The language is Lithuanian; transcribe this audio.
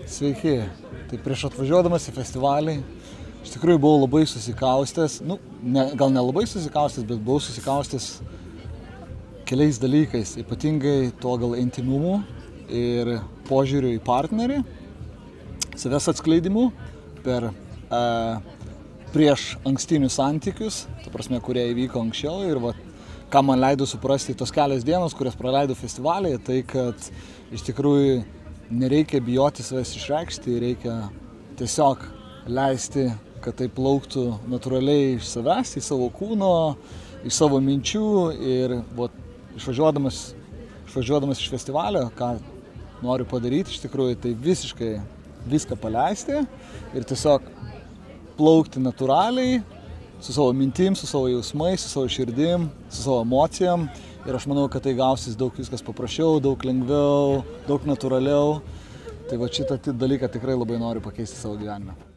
Sveiki. Tai prieš atvažiuodamas į festivalį, iš tikrųjų buvau labai susikaustęs, gal nelabai susikaustęs, bet buvau susikaustęs keliais dalykais, ypatingai tuo gal intimumu ir požiūriu į partnerį, savęs atskleidimu per prieš ankstinius santykius, ta prasme, kurie įvyko anksčiau ir ką man leido suprasti tos kelios dienos, kurias praleidau festivalyje, tai kad iš tikrųjų nereikia bijoti savęs išreikšti, reikia tiesiog leisti, kad tai plauktų natūraliai iš savęs, į savo kūno, iš savo minčių ir išvažiuodamas iš festivalio, ką noriu padaryti iš tikrųjų, tai visiškai viską paleisti ir tiesiog plaukti natūraliai su savo mintim, su savo jausmais, su savo širdim, su savo emocijom. Ir aš manau, kad tai gausis daug viskas paprasčiau, daug lengviau, daug natūraliau. Tai šitą dalyką tikrai labai noriu pakeisti savo gyvenime.